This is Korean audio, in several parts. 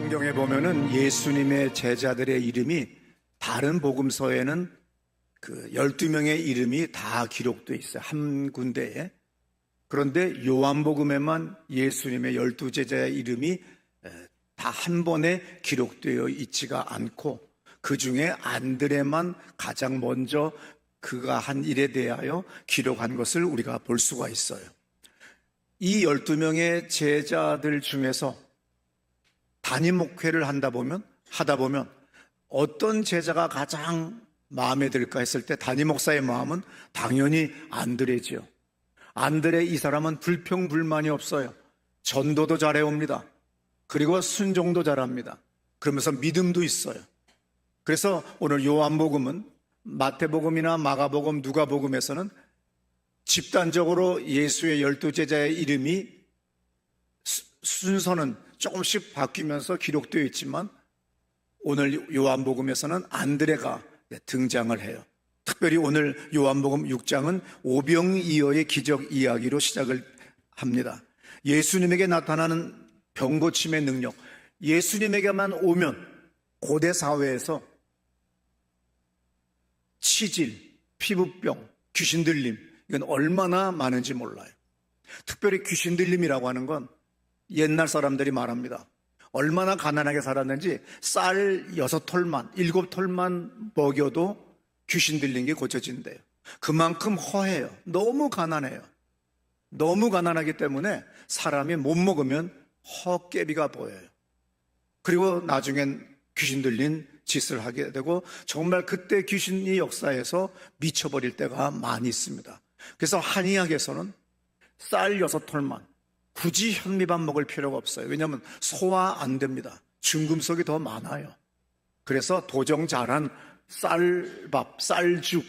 성경에 보면은 예수님의 제자들의 이름이 다른 복음서에는 그 12명의 이름이 다 기록되어 있어요. 한 군데에. 그런데 요한복음에만 예수님의 12제자의 이름이 다 한 번에 기록되어 있지가 않고, 그 중에 안드레만 가장 먼저 그가 한 일에 대하여 기록한 것을 우리가 볼 수가 있어요. 이 12명의 제자들 중에서 단임 목회를 하다 보면 어떤 제자가 가장 마음에 들까 했을 때 단임 목사의 마음은 당연히 안드레지요. 안드레, 이 사람은 불평불만이 없어요. 전도도 잘해옵니다. 그리고 순종도 잘합니다. 그러면서 믿음도 있어요. 그래서 오늘 요한복음은 마태복음이나 마가복음, 누가복음에서는 집단적으로 예수의 12제자의 이름이 순서는 조금씩 바뀌면서 기록되어 있지만, 오늘 요한복음에서는 안드레가 등장을 해요. 특별히 오늘 요한복음 6장은 오병이어의 기적 이야기로 시작을 합니다. 예수님에게 나타나는 병고침의 능력, 예수님에게만 오면 고대 사회에서 치질, 피부병, 귀신 들림, 이건 얼마나 많은지 몰라요. 특별히 귀신 들림이라고 하는 건 옛날 사람들이 말합니다. 얼마나 가난하게 살았는지 쌀 6톨만, 7톨만 먹여도 귀신 들린 게 고쳐진대요. 그만큼 허해요. 너무 가난해요. 너무 가난하기 때문에 사람이 못 먹으면 헛개비가 보여요. 그리고 나중엔 귀신 들린 짓을 하게 되고, 정말 그때 귀신이 역사에서 미쳐버릴 때가 많이 있습니다. 그래서 한의학에서는 쌀 6톨만, 굳이 현미밥 먹을 필요가 없어요. 왜냐하면 소화 안 됩니다. 중금속이 더 많아요. 그래서 도정 잘한 쌀밥, 쌀죽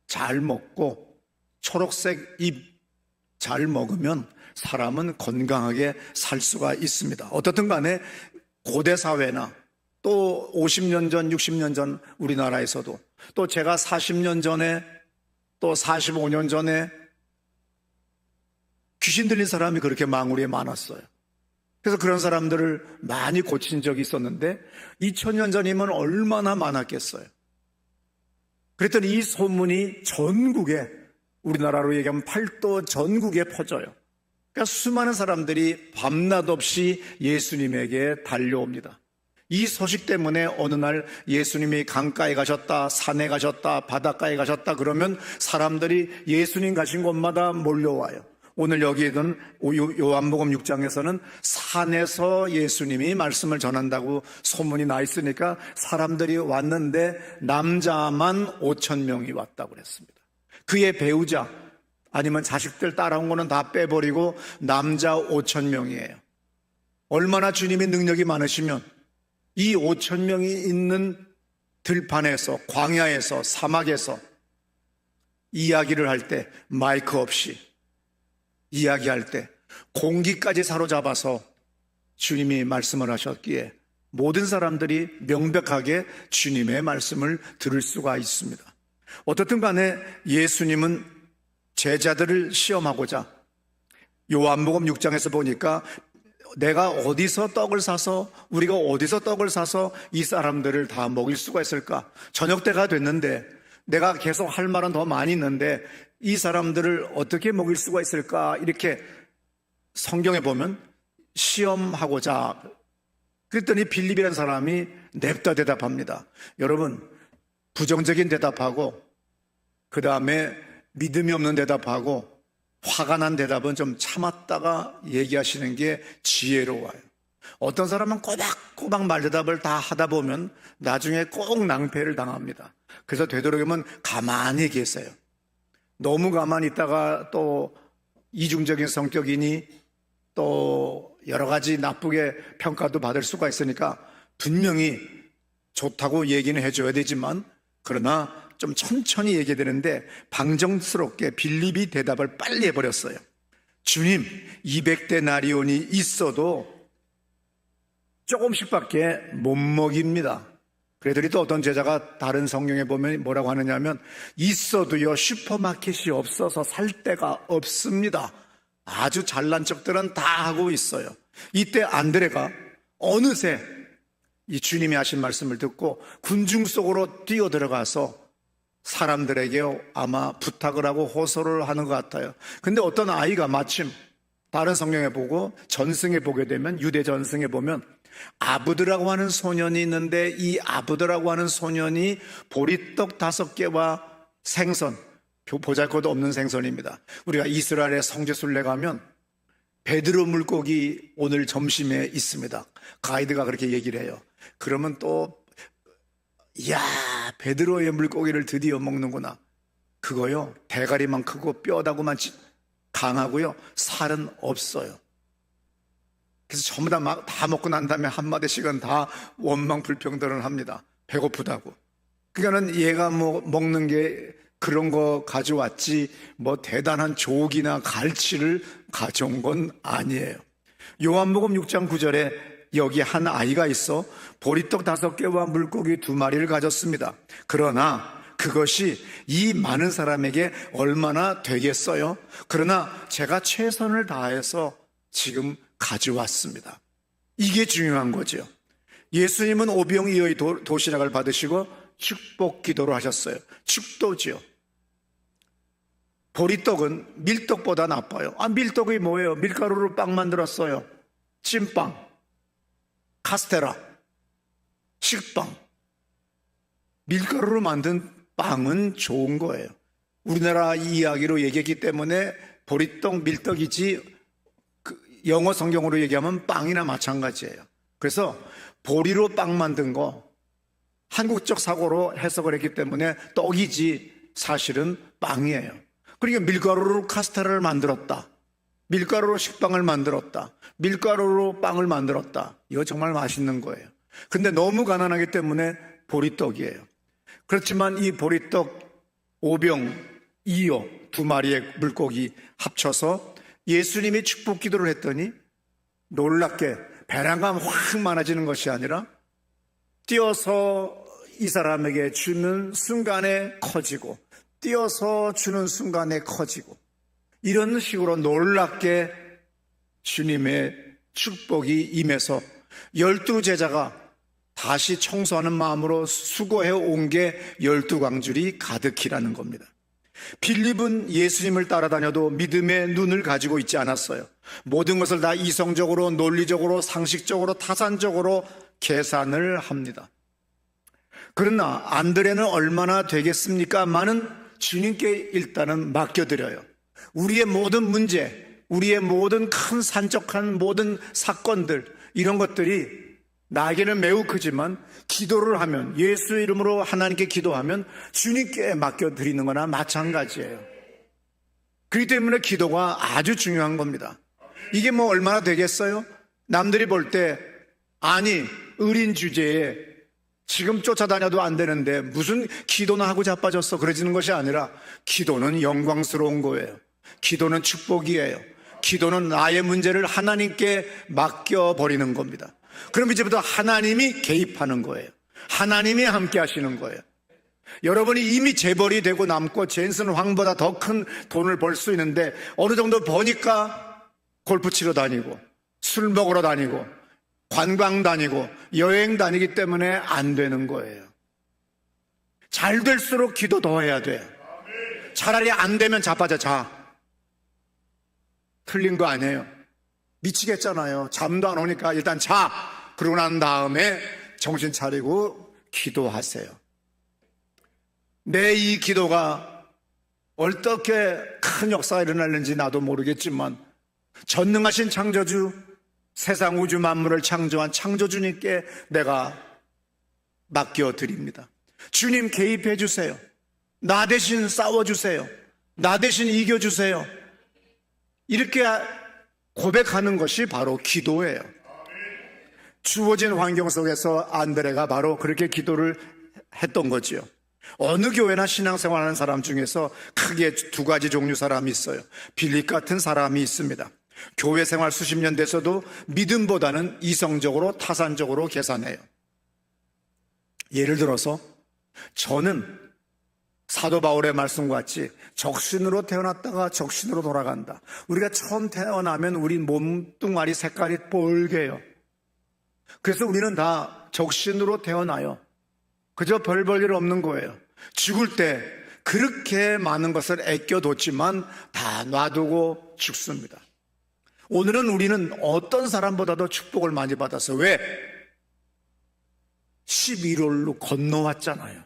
잘 먹고 초록색 잎 잘 먹으면 사람은 건강하게 살 수가 있습니다. 어떻든 간에 고대 사회나 또 50년 전, 60년 전 우리나라에서도, 또 제가 40년 전에, 또 45년 전에 귀신 들린 사람이 그렇게 망우리에 많았어요. 그래서 그런 사람들을 많이 고친 적이 있었는데 2000년 전이면 얼마나 많았겠어요. 그랬더니 이 소문이 전국에, 우리나라로 얘기하면 팔도 전국에 퍼져요. 그러니까 수많은 사람들이 밤낮 없이 예수님에게 달려옵니다. 이 소식 때문에 어느 날 예수님이 강가에 가셨다, 산에 가셨다, 바닷가에 가셨다 그러면 사람들이 예수님 가신 곳마다 몰려와요. 오늘 여기에는 요한복음 6장에서는 산에서 예수님이 말씀을 전한다고 소문이 나 있으니까 사람들이 왔는데 남자만 5,000명이 왔다고 그랬습니다. 그의 배우자 아니면 자식들 따라온 거는 다 빼버리고 남자 5,000명이에요. 얼마나 주님의 능력이 많으시면 이 5,000명이 있는 들판에서, 광야에서, 사막에서 이야기를 할 때, 마이크 없이 이야기할 때 공기까지 사로잡아서 주님이 말씀을 하셨기에 모든 사람들이 명백하게 주님의 말씀을 들을 수가 있습니다. 어떻든 간에 예수님은 제자들을 시험하고자 요한복음 6장에서 보니까 내가 어디서 떡을 사서, 우리가 어디서 떡을 사서 이 사람들을 다 먹일 수가 있을까? 저녁 때가 됐는데 내가 계속 할 말은 더 많이 있는데 이 사람들을 어떻게 먹일 수가 있을까? 이렇게 성경에 보면 시험하고자, 그랬더니 빌립이라는 사람이 냅다 대답합니다. 여러분, 부정적인 대답하고 그 다음에 믿음이 없는 대답하고 화가 난 대답은 좀 참았다가 얘기하시는 게 지혜로워요. 어떤 사람은 꼬박꼬박 말대답을 다 하다 보면 나중에 꼭 낭패를 당합니다. 그래서 되도록이면 가만히 계세요. 너무 가만히 있다가 또 이중적인 성격이니 또 여러 가지 나쁘게 평가도 받을 수가 있으니까 분명히 좋다고 얘기는 해줘야 되지만, 그러나 좀 천천히 얘기해야 되는데 방정스럽게 빌립이 대답을 빨리 해버렸어요. 주님, 200데나리온이 있어도 조금씩밖에 못 먹입니다. 그랬더니 또 어떤 제자가 다른 성경에 보면 뭐라고 하느냐면, 있어도요 슈퍼마켓이 없어서 살 데가 없습니다. 아주 잘난 척들은 다 하고 있어요. 이때 안드레가 어느새 이 주님이 하신 말씀을 듣고 군중 속으로 뛰어들어가서 사람들에게 아마 부탁을 하고 호소를 하는 것 같아요. 근데 어떤 아이가 마침 다른 성경에 보고 전승에 보게 되면, 유대 전승에 보면 아부드라고 하는 소년이 있는데, 이 아부드라고 하는 소년이 보리떡 5개와 생선, 보잘것도 없는 생선입니다. 우리가 이스라엘의 성지순례 가면 베드로 물고기 오늘 점심에 있습니다. 가이드가 그렇게 얘기를 해요. 그러면 또 이야, 베드로의 물고기를 드디어 먹는구나. 그거요, 대가리만 크고 뼈다구만 강하고요, 살은 없어요. 그래서 전부 다 먹고 난 다음에 한마디씩은 다 원망 불평들을 합니다. 배고프다고. 그러니까는 얘가 뭐 먹는 게 그런 거 가져왔지 뭐 대단한 조기나 갈치를 가져온 건 아니에요. 요한복음 6장 9절에 여기 한 아이가 있어 보리떡 5개와 물고기 2마리를 가졌습니다. 그러나 그것이 이 많은 사람에게 얼마나 되겠어요? 그러나 제가 최선을 다해서 지금 가져왔습니다. 이게 중요한 거죠. 예수님은 오병이어의 도시락을 받으시고 축복 기도를 하셨어요. 축도지요. 보리떡은 밀떡보다 나빠요. 밀떡이 뭐예요? 밀가루로 빵 만들었어요. 찐빵, 카스테라, 식빵. 밀가루로 만든 빵은 좋은 거예요. 우리나라 이야기로 얘기했기 때문에 보리떡, 밀떡이지 영어 성경으로 얘기하면 빵이나 마찬가지예요. 그래서 보리로 빵 만든 거 한국적 사고로 해석을 했기 때문에 떡이지 사실은 빵이에요. 그러니까 밀가루로 카스테라를 만들었다, 밀가루로 식빵을 만들었다, 밀가루로 빵을 만들었다. 이거 정말 맛있는 거예요. 근데 너무 가난하기 때문에 보리떡이에요. 그렇지만 이 보리떡 5병 2호 2마리의 물고기 합쳐서 예수님이 축복 기도를 했더니 놀랍게 배란감 확 많아지는 것이 아니라 띄어서 이 사람에게 주는 순간에 커지고, 띄어서 주는 순간에 커지고, 이런 식으로 놀랍게 주님의 축복이 임해서 12제자가 다시 청소하는 마음으로 수고해 온 게 12광줄이 가득히라는 겁니다. 빌립은 예수님을 따라다녀도 믿음의 눈을 가지고 있지 않았어요. 모든 것을 다 이성적으로, 논리적으로, 상식적으로, 타산적으로 계산을 합니다. 그러나 안드레는 얼마나 되겠습니까? 만은 주님께 일단은 맡겨드려요. 우리의 모든 문제, 우리의 모든 큰 산적한 모든 사건들, 이런 것들이 나에게는 매우 크지만 기도를 하면, 예수 이름으로 하나님께 기도하면 주님께 맡겨드리는 거나 마찬가지예요. 그렇기 때문에 기도가 아주 중요한 겁니다. 이게 뭐 얼마나 되겠어요? 남들이 볼 때 아니 의린 주제에 지금 쫓아다녀도 안 되는데 무슨 기도나 하고 자빠졌어, 그러지는 것이 아니라 기도는 영광스러운 거예요. 기도는 축복이에요. 기도는 나의 문제를 하나님께 맡겨버리는 겁니다. 그럼 이제부터 하나님이 개입하는 거예요. 하나님이 함께 하시는 거예요. 여러분이 이미 재벌이 되고 남고 젠슨 황보다 더 큰 돈을 벌 수 있는데 어느 정도 버니까 골프 치러 다니고 술 먹으러 다니고 관광 다니고 여행 다니기 때문에 안 되는 거예요. 잘 될수록 기도 더 해야 돼요. 차라리 안 되면 자빠져 자. 틀린 거 아니에요. 미치겠잖아요. 잠도 안 오니까 일단 자. 그러고 난 다음에 정신 차리고 기도하세요. 내 이 기도가 어떻게 큰 역사가 일어날는지 나도 모르겠지만 전능하신 창조주, 세상 우주 만물을 창조한 창조주님께 내가 맡겨드립니다. 주님 개입해 주세요. 나 대신 싸워주세요. 나 대신 이겨주세요. 이렇게 고백하는 것이 바로 기도예요. 주어진 환경 속에서 안드레가 바로 그렇게 기도를 했던 거지요. 어느 교회나 신앙생활하는 사람 중에서 크게 2가지 종류 사람이 있어요. 빌립 같은 사람이 있습니다. 교회 생활 수십 년 돼서도 믿음보다는 이성적으로, 타산적으로 계산해요. 예를 들어서 저는 사도 바울의 말씀과 같이 적신으로 태어났다가 적신으로 돌아간다. 우리가 처음 태어나면 우리 몸뚱아리 색깔이 뻘개요. 그래서 우리는 다 적신으로 태어나요. 그저 별 볼 일 없는 거예요. 죽을 때 그렇게 많은 것을 아껴뒀지만 다 놔두고 죽습니다. 오늘은 우리는 어떤 사람보다도 축복을 많이 받았어요. 왜? 11월로 건너왔잖아요.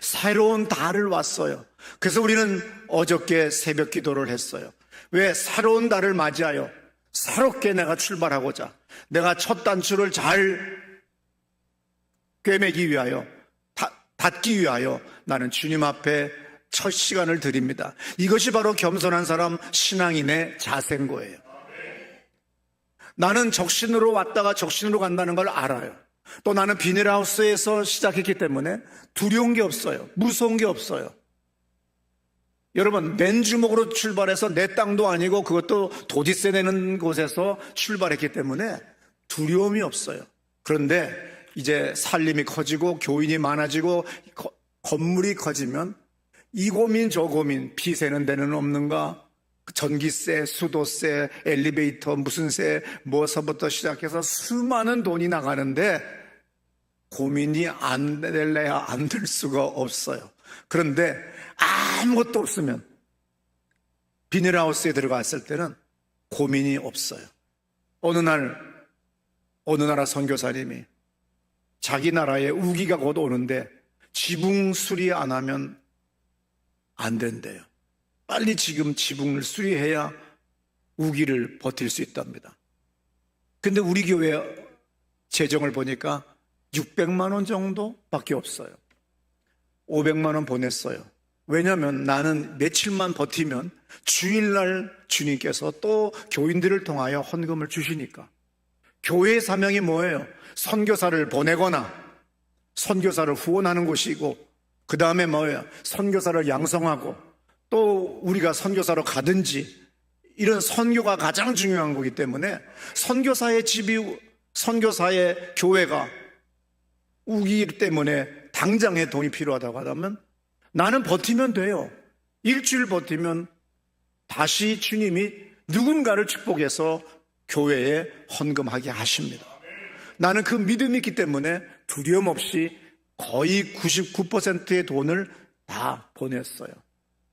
새로운 달을 왔어요. 그래서 우리는 어저께 새벽 기도를 했어요. 왜? 새로운 달을 맞이하여 새롭게 내가 출발하고자, 내가 첫 단추를 잘 꿰매기 위하여, 닫기 위하여 나는 주님 앞에 첫 시간을 드립니다. 이것이 바로 겸손한 사람, 신앙인의 자세인 거예요. 나는 적신으로 왔다가 적신으로 간다는 걸 알아요. 또 나는 비닐하우스에서 시작했기 때문에 두려운 게 없어요. 무서운 게 없어요. 여러분, 맨주먹으로 출발해서 내 땅도 아니고 그것도 도지세 내는 곳에서 출발했기 때문에 두려움이 없어요. 그런데 이제 살림이 커지고 교인이 많아지고 건물이 커지면 이 고민 저 고민, 비 새는 데는 없는가, 전기세, 수도세, 엘리베이터 무슨 세, 뭐서부터 시작해서 수많은 돈이 나가는데 고민이 안 될래야 안 될 수가 없어요. 그런데 아무것도 없으면 비닐하우스에 들어갔을 때는 고민이 없어요. 어느 나라 선교사님이 자기 나라에 우기가 곧 오는데 지붕 수리 안 하면 안 된대요. 빨리 지금 지붕을 수리해야 우기를 버틸 수 있답니다. 근데 우리 교회 재정을 보니까 600만 원 정도밖에 없어요. 500만 원 보냈어요. 왜냐하면 나는 며칠만 버티면 주일날 주님께서 또 교인들을 통하여 헌금을 주시니까. 교회의 사명이 뭐예요? 선교사를 보내거나 선교사를 후원하는 곳이고, 그 다음에 뭐예요? 선교사를 양성하고, 또 우리가 선교사로 가든지, 이런 선교가 가장 중요한 거기 때문에 선교사의 집이, 선교사의 교회가 우기 때문에 당장에 돈이 필요하다고 하다면 나는 버티면 돼요. 일주일 버티면 다시 주님이 누군가를 축복해서 교회에 헌금하게 하십니다. 나는 그 믿음이 있기 때문에 두려움 없이 거의 99%의 돈을 다 보냈어요.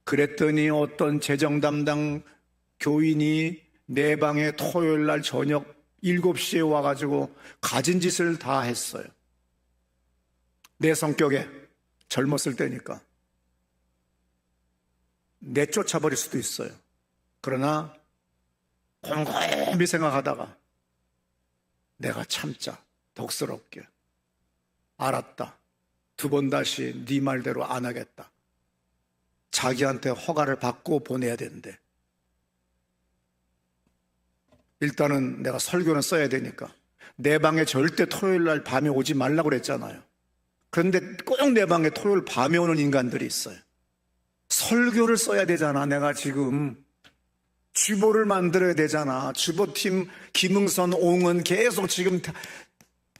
그랬더니 어떤 재정 담당 교인이 내 방에 토요일 날 저녁 7시에 와가지고 가진 짓을 다 했어요. 내 성격에 젊었을 때니까 내쫓아버릴 수도 있어요. 그러나 곰곰이 생각하다가 내가 참자, 덕스럽게. 알았다. 2번 다시 네 말대로 안 하겠다. 자기한테 허가를 받고 보내야 되는데 일단은 내가 설교는 써야 되니까 내 방에 절대 토요일 날 밤에 오지 말라고 그랬잖아요. 그런데 꼭 내 방에 토요일 밤에 오는 인간들이 있어요. 설교를 써야 되잖아. 내가 지금 주보를 만들어야 되잖아. 주보팀 김응선, 옹은 계속 지금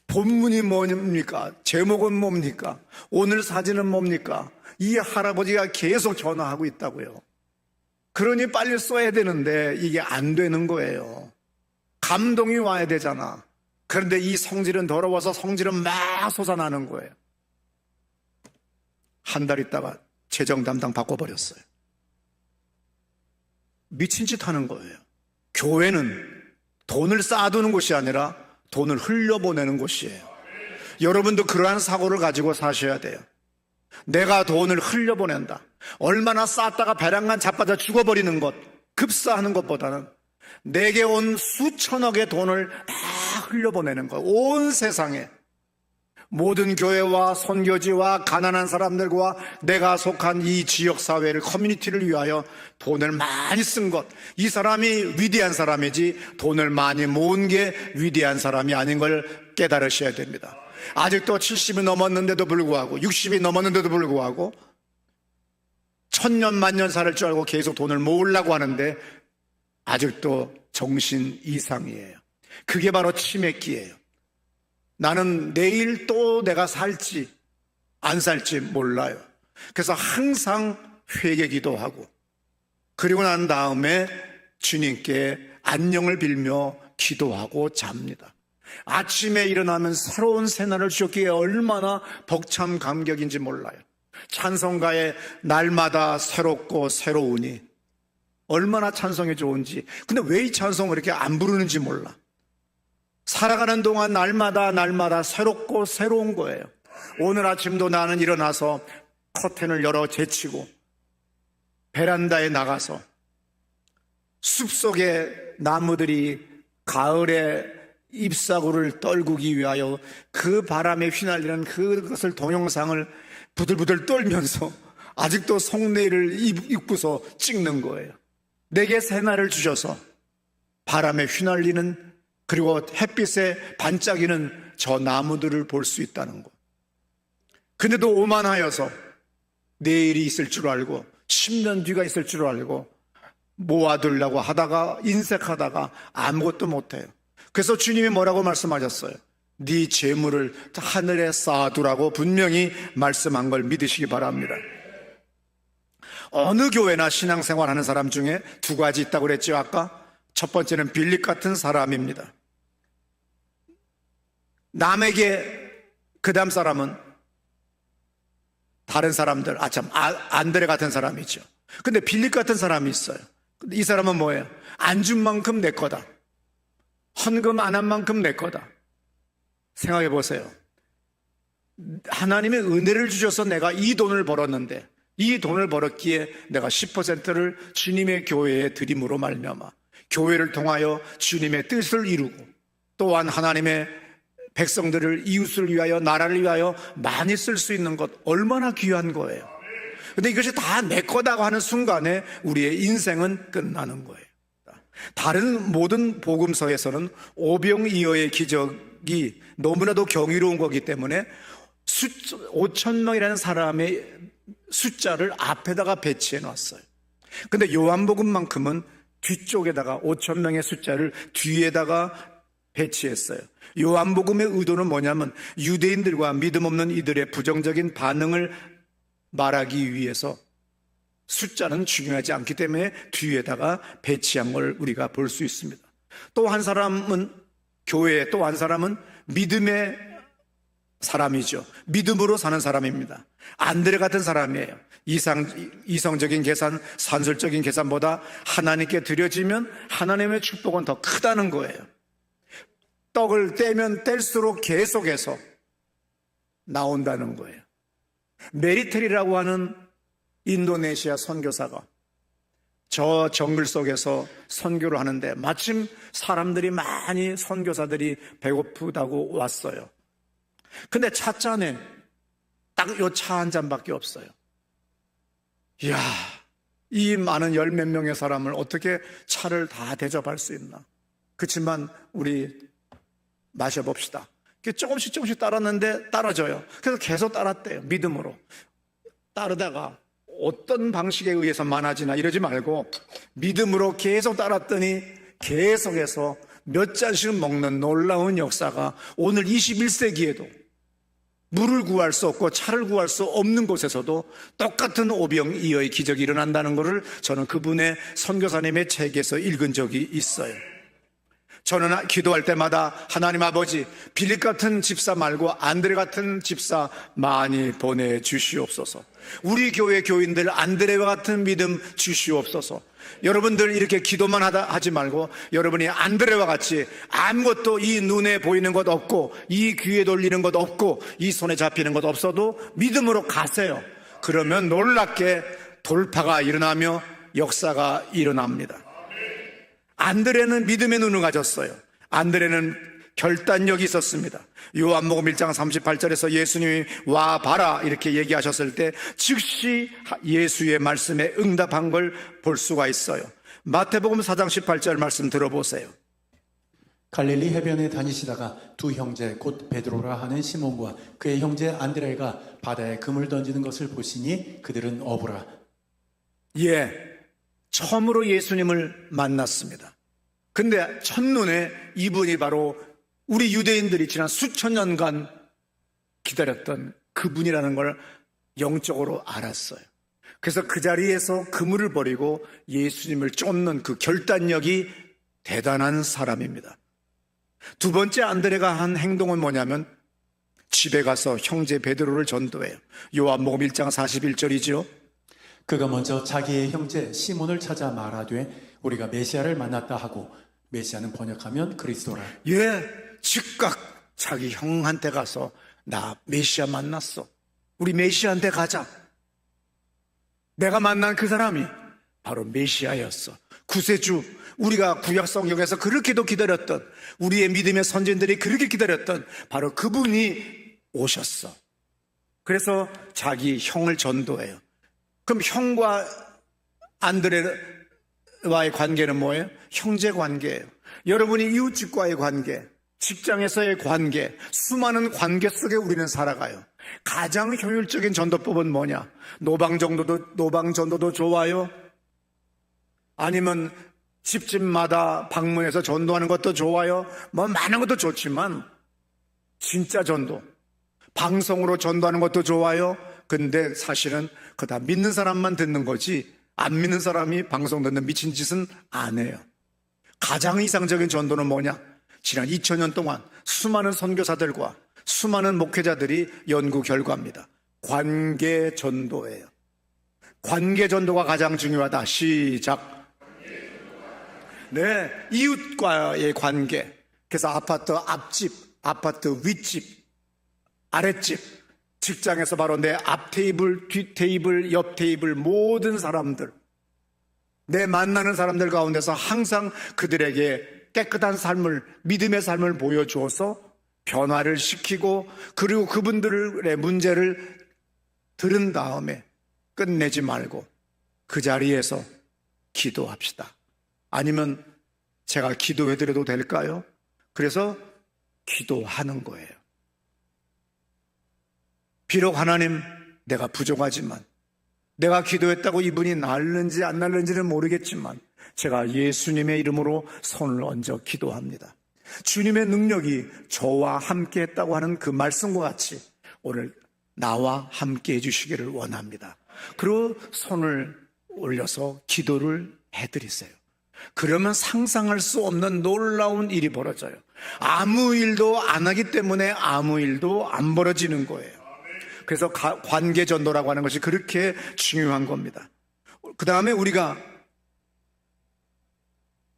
본문이 뭡니까? 제목은 뭡니까? 오늘 사진은 뭡니까? 이 할아버지가 계속 전화하고 있다고요. 그러니 빨리 써야 되는데 이게 안 되는 거예요. 감동이 와야 되잖아. 그런데 이 성질은 더러워서 성질은 막 솟아나는 거예요. 한 달 있다가 재정 담당 바꿔버렸어요. 미친 짓 하는 거예요. 교회는 돈을 쌓아두는 곳이 아니라 돈을 흘려보내는 곳이에요. 여러분도 그러한 사고를 가지고 사셔야 돼요. 내가 돈을 흘려보낸다. 얼마나 쌓았다가 배랑간 자빠져 죽어버리는 것, 급사하는 것보다는 내게 온 수천억의 돈을 다 흘려보내는 것. 온 세상에 모든 교회와 선교지와 가난한 사람들과 내가 속한 이 지역사회를, 커뮤니티를 위하여 돈을 많이 쓴 것. 이 사람이 위대한 사람이지 돈을 많이 모은 게 위대한 사람이 아닌 걸 깨달으셔야 됩니다. 아직도 70이 넘었는데도 불구하고, 60이 넘었는데도 불구하고 1000년 만년 살 줄 알고 계속 돈을 모으려고 하는데 아직도 정신 이상이에요. 그게 바로 치매기예요. 나는 내일 또 내가 살지 안 살지 몰라요. 그래서 항상 회개 기도하고, 그리고 난 다음에 주님께 안녕을 빌며 기도하고 잡니다. 아침에 일어나면 새로운 새날을 주셨기에 얼마나 벅찬 감격인지 몰라요. 찬송가에 날마다 새롭고 새로우니 얼마나 찬송이 좋은지. 근데 왜 이 찬송을 이렇게 안 부르는지 몰라. 살아가는 동안 날마다 새롭고 새로운 거예요. 오늘 아침도 나는 일어나서 커튼을 열어 제치고 베란다에 나가서 숲속에 나무들이 가을에 잎사구를 떨구기 위하여 그 바람에 휘날리는 그것을 동영상을 부들부들 떨면서 아직도 속내를 입고서 찍는 거예요. 내게 새날을 주셔서 바람에 휘날리는, 그리고 햇빛에 반짝이는 저 나무들을 볼 수 있다는 것. 근데도 오만하여서 내일이 있을 줄 알고 10년 뒤가 있을 줄 알고 모아두려고 하다가 인색하다가 아무것도 못해요. 그래서 주님이 뭐라고 말씀하셨어요? 네 재물을 하늘에 쌓아두라고 분명히 말씀한 걸 믿으시기 바랍니다. 어느 교회나 신앙생활하는 사람 중에 두 가지 있다고 그랬죠 아까? 첫 번째는 빌립 같은 사람입니다. 남에게, 그 다음 사람은 다른 사람들, 안드레 같은 사람이죠. 근데 빌립 같은 사람이 있어요. 근데 이 사람은 뭐예요? 안 준 만큼 내 거다. 헌금 안 한 만큼 내 거다. 생각해 보세요. 하나님의 은혜를 주셔서 내가 이 돈을 벌었는데, 이 돈을 벌었기에 내가 10%를 주님의 교회에 드림으로 말미암아 교회를 통하여 주님의 뜻을 이루고, 또한 하나님의 백성들을, 이웃을 위하여, 나라를 위하여 많이 쓸 수 있는 것, 얼마나 귀한 거예요. 근데 이것이 다 내 거다고 하는 순간에 우리의 인생은 끝나는 거예요. 다른 모든 복음서에서는 오병이어의 기적이 너무나도 경이로운 거기 때문에 5,000명이라는 사람의 숫자를 앞에다가 배치해 놨어요. 근데 요한복음만큼은 뒤쪽에다가 5,000명의 숫자를 뒤에다가 배치했어요. 요한복음의 의도는 뭐냐면 유대인들과 믿음 없는 이들의 부정적인 반응을 말하기 위해서 숫자는 중요하지 않기 때문에 뒤에다가 배치한 걸 우리가 볼 수 있습니다. 또 한 사람은 교회, 또 한 사람은 믿음의 사람이죠. 믿음으로 사는 사람입니다. 안드레 같은 사람이에요. 이성적인 계산, 산술적인 계산보다 하나님께 드려지면 하나님의 축복은 더 크다는 거예요. 떡을 떼면 뗄수록 계속해서 나온다는 거예요. 메리텔이라고 하는 인도네시아 선교사가 저 정글 속에서 선교를 하는데 마침 사람들이 많이, 선교사들이 배고프다고 왔어요. 근데 찻잔에 딱 요 차 한 잔밖에 없어요. 이야, 이 많은 열 몇 명의 사람을 어떻게 차를 다 대접할 수 있나. 그렇지만 우리 마셔봅시다. 조금씩 따랐는데 따라져요. 그래서 계속 따랐대요. 믿음으로 따르다가 어떤 방식에 의해서 많아지나 이러지 말고 믿음으로 계속 따랐더니 계속해서 몇 잔씩 먹는 놀라운 역사가 오늘 21세기에도 물을 구할 수 없고 차를 구할 수 없는 곳에서도 똑같은 오병이어의 기적이 일어난다는 것을 저는 그분의 선교사님의 책에서 읽은 적이 있어요. 저는 기도할 때마다 하나님 아버지, 빌립 같은 집사 말고 안드레 같은 집사 많이 보내주시옵소서. 우리 교회 교인들 안드레와 같은 믿음 주시옵소서. 여러분들 이렇게 기도만 하지 말고 여러분이 안드레와 같이 아무것도 이 눈에 보이는 것 없고 이 귀에 돌리는 것 없고 이 손에 잡히는 것 없어도 믿음으로 가세요. 그러면 놀랍게 돌파가 일어나며 역사가 일어납니다. 안드레는 믿음의 눈을 가졌어요. 안드레는 결단력이 있었습니다. 요한복음 1장 38절에서 예수님이 와 봐라 이렇게 얘기하셨을 때 즉시 예수의 말씀에 응답한 걸 볼 수가 있어요. 마태복음 4장 18절 말씀 들어보세요. 갈릴리 해변에 다니시다가 두 형제 곧 베드로라 하는 시몬과 그의 형제 안드레가 바다에 금을 던지는 것을 보시니 그들은 어부라. 처음으로 예수님을 만났습니다. 근데 첫눈에 이분이 바로 우리 유대인들이 지난 수천 년간 기다렸던 그분이라는 걸 영적으로 알았어요. 그래서 그 자리에서 그물을 버리고 예수님을 쫓는 그 결단력이 대단한 사람입니다. 두 번째 안드레가 한 행동은 뭐냐면 집에 가서 형제 베드로를 전도해요. 요한복음 1장 41절이죠. 그가 먼저 자기의 형제 시몬을 찾아 말하되 우리가 메시아를 만났다 하고, 메시아는 번역하면 그리스도라. 예, 즉각 자기 형한테 가서 나 메시아 만났어. 우리 메시아한테 가자. 내가 만난 그 사람이 바로 메시아였어. 구세주, 우리가 구약 성경에서 그렇게도 기다렸던, 우리의 믿음의 선진들이 그렇게 기다렸던 바로 그분이 오셨어. 그래서 자기 형을 전도해요. 그럼 형과 안드레와의 관계는 뭐예요? 형제 관계예요. 여러분이 이웃집과의 관계, 직장에서의 관계, 수많은 관계 속에 우리는 살아가요. 가장 효율적인 전도법은 뭐냐? 노방 전도도 좋아요. 아니면 집집마다 방문해서 전도하는 것도 좋아요. 뭐 많은 것도 좋지만 진짜 전도, 방송으로 전도하는 것도 좋아요. 근데 사실은 그거 다 믿는 사람만 듣는 거지, 안 믿는 사람이 방송 듣는 미친 짓은 안 해요. 가장 이상적인 전도는 뭐냐? 지난 2000년 동안 수많은 선교사들과 수많은 목회자들이 연구 결과입니다. 관계 전도예요. 관계 전도가 가장 중요하다. 시작. 네, 이웃과의 관계. 그래서 아파트 앞집, 아파트 윗집, 아랫집, 직장에서 바로 내 앞 테이블, 뒷 테이블, 옆 테이블 모든 사람들, 내 만나는 사람들 가운데서 항상 그들에게 깨끗한 삶을, 믿음의 삶을 보여주어서 변화를 시키고, 그리고 그분들의 문제를 들은 다음에 끝내지 말고 그 자리에서 기도합시다. 아니면 제가 기도해드려도 될까요? 그래서 기도하는 거예요. 비록 하나님, 내가 부족하지만, 내가 기도했다고 이분이 낫는지 안 낫는지는 모르겠지만 제가 예수님의 이름으로 손을 얹어 기도합니다. 주님의 능력이 저와 함께 했다고 하는 그 말씀과 같이 오늘 나와 함께 해주시기를 원합니다. 그리고 손을 올려서 기도를 해드리세요. 그러면 상상할 수 없는 놀라운 일이 벌어져요. 아무 일도 안 하기 때문에 아무 일도 안 벌어지는 거예요. 그래서 관계 전도라고 하는 것이 그렇게 중요한 겁니다. 그 다음에 우리가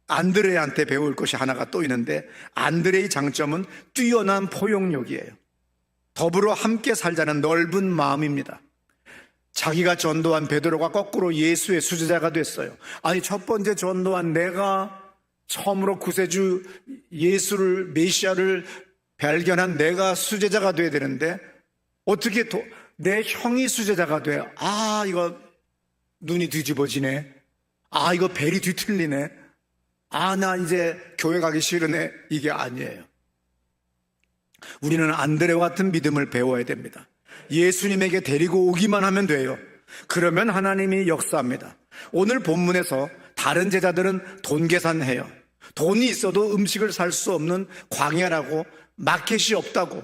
안드레한테 배울 것이 하나가 또 있는데, 안드레의 장점은 뛰어난 포용력이에요. 더불어 함께 살자는 넓은 마음입니다. 자기가 전도한 베드로가 거꾸로 예수의 수제자가 됐어요. 아니, 첫 번째 전도한 내가, 처음으로 구세주 예수를, 메시아를 발견한 내가 수제자가 돼야 되는데 어떻게 내 형이 수제자가 돼? 아, 이거 눈이 뒤집어지네. 아, 이거 벨이 뒤틀리네. 아, 나 이제 교회 가기 싫으네. 이게 아니에요. 우리는 안드레와 같은 믿음을 배워야 됩니다. 예수님에게 데리고 오기만 하면 돼요. 그러면 하나님이 역사합니다. 오늘 본문에서 다른 제자들은 돈 계산해요. 돈이 있어도 음식을 살 수 없는 광야라고, 마켓이 없다고,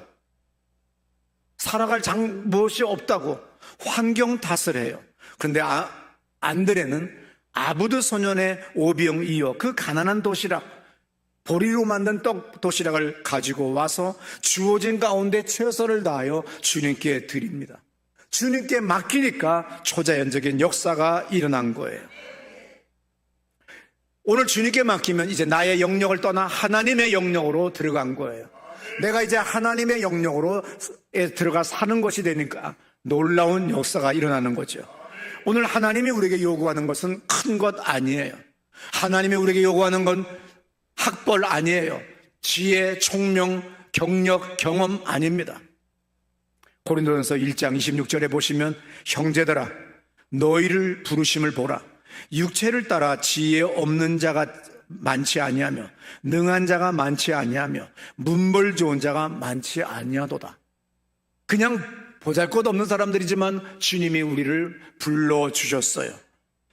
살아갈 무엇이 없다고 환경 탓을 해요. 그런데 안드레는 아부드 소년의 오병 이어, 그 가난한 도시락, 보리로 만든 떡 도시락을 가지고 와서 주어진 가운데 최선을 다하여 주님께 드립니다. 주님께 맡기니까 초자연적인 역사가 일어난 거예요. 오늘 주님께 맡기면 이제 나의 영역을 떠나 하나님의 영역으로 들어간 거예요. 내가 이제 하나님의 영역으로 들어가 사는 것이 되니까 놀라운 역사가 일어나는 거죠. 오늘 하나님이 우리에게 요구하는 것은 큰 것 아니에요. 하나님이 우리에게 요구하는 건 학벌 아니에요. 지혜, 총명, 경력, 경험 아닙니다. 고린도전서 1장 26절에 보시면, 형제들아 너희를 부르심을 보라. 육체를 따라 지혜 없는 자가 많지 아니하며 능한 자가 많지 아니하며 문벌 좋은 자가 많지 아니하도다. 그냥 보잘것없는 사람들이지만 주님이 우리를 불러주셨어요.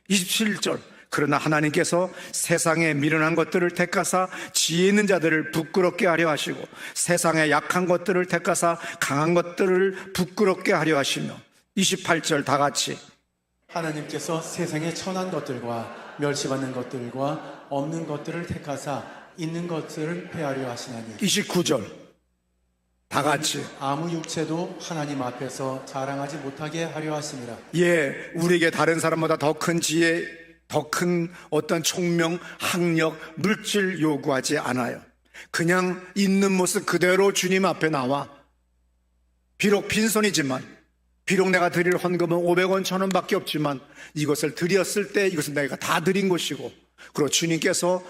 27절, 그러나 하나님께서 세상에 미련한 것들을 택하사 지혜 있는 자들을 부끄럽게 하려 하시고 세상에 약한 것들을 택하사 강한 것들을 부끄럽게 하려 하시며, 28절 다 같이, 하나님께서 세상에 천한 것들과 멸시받는 것들과 없는 것들을 택하사 있는 것을 패하려 하시나니 29절 다 같이 아무 육체도 하나님 앞에서 자랑하지 못하게 하려 하심이라. 예, 우리에게 다른 사람보다 더 큰 지혜, 더 큰 어떤 총명, 학력, 물질 요구하지 않아요. 그냥 있는 모습 그대로 주님 앞에 나와 비록 빈손이지만, 비록 내가 드릴 헌금은 500원, 1000원 밖에 없지만 이것을 드렸을 때 이것은 내가 다 드린 것이고, 그리고 주님께서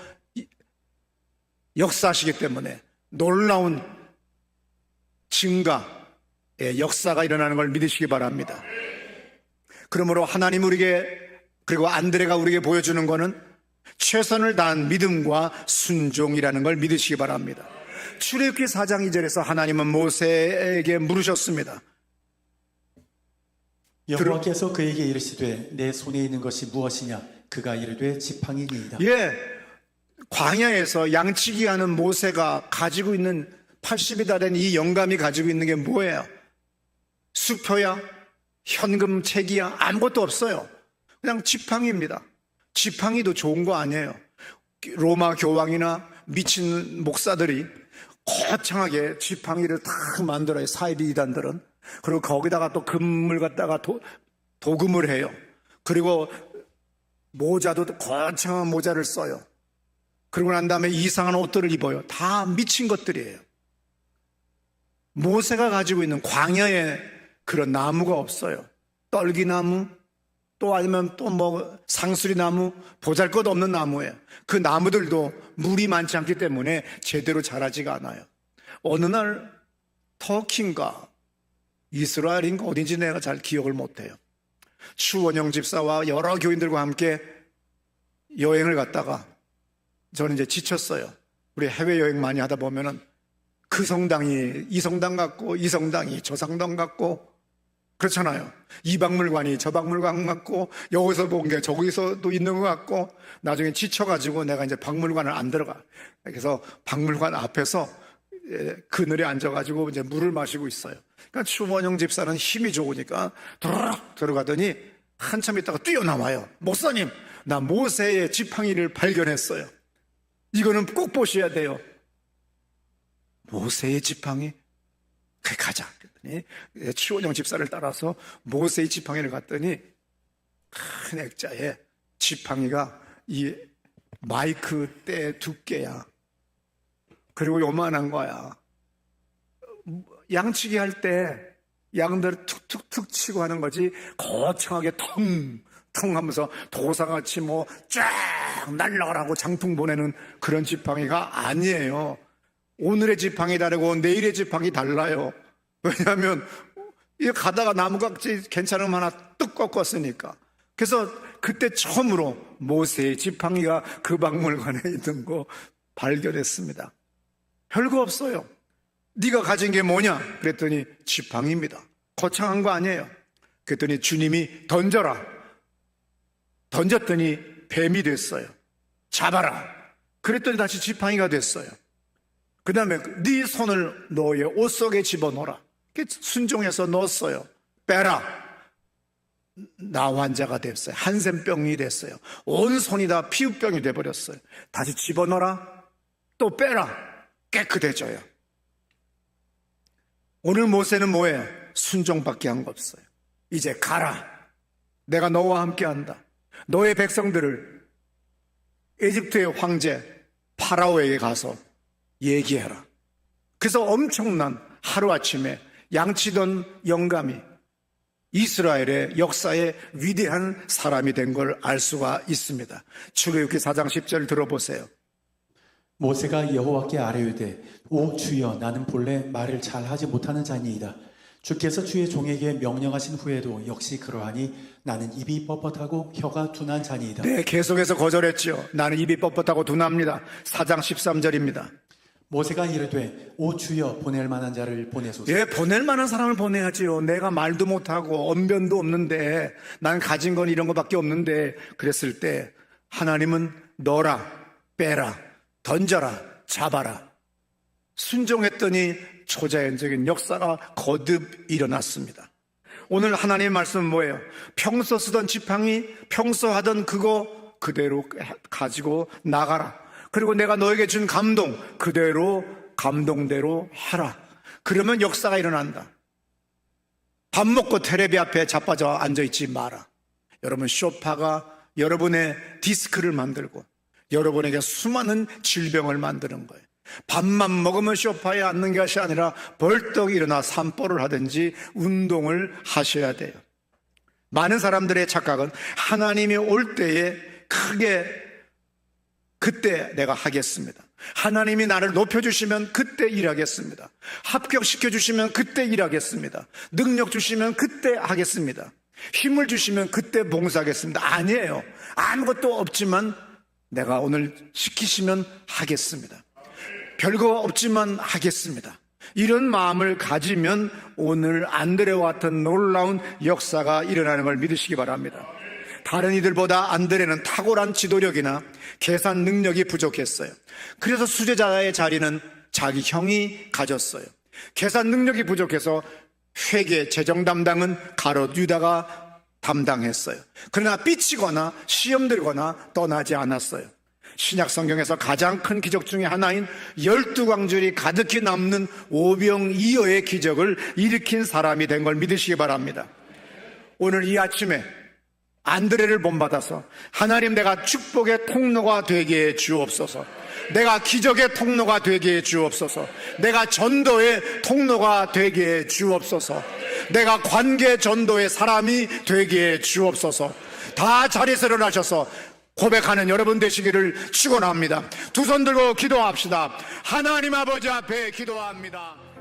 역사하시기 때문에 놀라운 증가의 역사가 일어나는 걸 믿으시기 바랍니다. 그러므로 하나님 우리에게, 그리고 안드레가 우리에게 보여주는 것은 최선을 다한 믿음과 순종이라는 걸 믿으시기 바랍니다. 출애굽기 4장 2절에서 하나님은 모세에게 물으셨습니다. 여호와께서 그에게 이르시되 내 손에 있는 것이 무엇이냐? 그가 이르되 지팡이니이다. 예, 광야에서 양치기 하는 모세가 가지고 있는 80이 다 된 이 영감이 가지고 있는 게 뭐예요? 수표야? 현금 책이야? 아무것도 없어요. 그냥 지팡이입니다. 지팡이도 좋은 거 아니에요. 로마 교황이나 미친 목사들이 거창하게 지팡이를 다 만들어요. 사이비 이단들은. 그리고 거기다가 또 금을 갖다가 도금을 해요. 그리고 모자도 거창한 모자를 써요. 그러고 난 다음에 이상한 옷들을 입어요. 다 미친 것들이에요. 모세가 가지고 있는 광야에 그런 나무가 없어요. 떨기나무, 또 아니면 또 뭐 상수리나무, 보잘것없는 나무예요. 그 나무들도 물이 많지 않기 때문에 제대로 자라지가 않아요. 어느 날 터키인가 이스라엘인가 어딘지 내가 잘 기억을 못해요. 추원영 집사와 여러 교인들과 함께 여행을 갔다가 저는 이제 지쳤어요. 우리 해외여행 많이 하다 보면은 그 성당이 이 성당 같고 이 성당이 저 성당 같고 그렇잖아요. 이 박물관이 저 박물관 같고 여기서 본 게 저기서도 있는 것 같고 나중에 지쳐가지고 내가 이제 박물관을 안 들어가. 그래서 박물관 앞에서 그늘에 앉아가지고 이제 물을 마시고 있어요. 그러니까 추원영 집사는 힘이 좋으니까 도로락 들어가더니 한참 있다가 뛰어나와요. 목사님, 나 모세의 지팡이를 발견했어요. 이거는 꼭 보셔야 돼요. 모세의 지팡이? 그래, 가자. 그랬더니 추원영 집사를 따라서 모세의 지팡이를 갔더니 큰 액자에 지팡이가 이 마이크 때 두께야. 그리고 요만한 거야. 양치기 할 때 양들 툭툭툭 치고 하는 거지 거창하게 텅텅 하면서 도사같이 뭐 쫙 날라가라고 장풍 보내는 그런 지팡이가 아니에요. 오늘의 지팡이 다르고 내일의 지팡이 달라요. 왜냐하면 가다가 나무각지 괜찮으면 하나 뚝 꺾었으니까. 그래서 그때 처음으로 모세의 지팡이가 그 박물관에 있는 거 발견했습니다. 별거 없어요. 네가 가진 게 뭐냐? 그랬더니 지팡이입니다. 거창한 거 아니에요. 그랬더니 주님이 던져라. 던졌더니 뱀이 됐어요. 잡아라. 그랬더니 다시 지팡이가 됐어요. 그 다음에 네 손을 너의 옷 속에 집어넣어라. 순종해서 넣었어요. 빼라. 나 환자가 됐어요. 한센병이 됐어요. 온 손이 다 피부병이 돼버렸어요. 다시 집어넣어라. 또 빼라. 깨끗해져요. 오늘 모세는 뭐예요? 순종밖에 한 거 없어요. 이제 가라. 내가 너와 함께 한다. 너의 백성들을 에집트의 황제 파라오에게 가서 얘기해라. 그래서 엄청난 하루아침에 양치던 영감이 이스라엘의 역사에 위대한 사람이 된 걸 알 수가 있습니다. 출애굽기 4장 10절 들어보세요. 모세가 여호와께 아뢰되 오 주여 나는 본래 말을 잘하지 못하는 자니이다. 주께서 주의 종에게 명령하신 후에도 역시 그러하니 나는 입이 뻣뻣하고 혀가 둔한 자니이다. 네, 계속해서 거절했죠. 나는 입이 뻣뻣하고 둔합니다. 4장 13절입니다. 모세가 이르되 오 주여 보낼 만한 자를 보내소서. 예, 보낼 만한 사람을 보내야지요. 내가 말도 못하고 언변도 없는데 난 가진 건 이런 것밖에 없는데 그랬을 때 하나님은 넣어라, 빼라, 던져라, 잡아라. 순종했더니 초자연적인 역사가 거듭 일어났습니다. 오늘 하나님의 말씀은 뭐예요? 평소 쓰던 지팡이, 평소 하던 그거 그대로 가지고 나가라. 그리고 내가 너에게 준 감동 그대로 감동대로 하라. 그러면 역사가 일어난다. 밥 먹고 테레비 앞에 자빠져 앉아있지 마라. 여러분, 쇼파가 여러분의 디스크를 만들고 여러분에게 수많은 질병을 만드는 거예요. 밥만 먹으면 쇼파에 앉는 것이 아니라 벌떡 일어나 산보를 하든지 운동을 하셔야 돼요. 많은 사람들의 착각은 하나님이 올 때에 크게 그때 내가 하겠습니다. 하나님이 나를 높여주시면 그때 일하겠습니다. 합격시켜주시면 그때 일하겠습니다. 능력 주시면 그때 하겠습니다. 힘을 주시면 그때 봉사하겠습니다. 아니에요. 아무것도 없지만 내가 오늘 시키시면 하겠습니다. 별거 없지만 하겠습니다. 이런 마음을 가지면 오늘 안드레와 같은 놀라운 역사가 일어나는 걸 믿으시기 바랍니다. 다른 이들보다 안드레는 탁월한 지도력이나 계산 능력이 부족했어요. 그래서 수제자의 자리는 자기 형이 가졌어요. 계산 능력이 부족해서 회계 재정 담당은 가롯 유다가 담당했어요. 그러나 삐치거나 시험 들거나 떠나지 않았어요. 신약 성경에서 가장 큰 기적 중에 하나인 12광줄이 가득히 남는 오병이어의 기적을 일으킨 사람이 된 걸 믿으시기 바랍니다. 오늘 이 아침에 안드레를 본받아서 하나님, 내가 축복의 통로가 되게 해 주옵소서. 내가 기적의 통로가 되게 해 주옵소서. 내가 전도의 통로가 되게 해 주옵소서. 내가 관계 전도의 사람이 되게 해 주옵소서. 다 자리에서 일어나셔서 고백하는 여러분 되시기를 축원합니다. 두 손 들고 기도합시다. 하나님 아버지 앞에 기도합니다.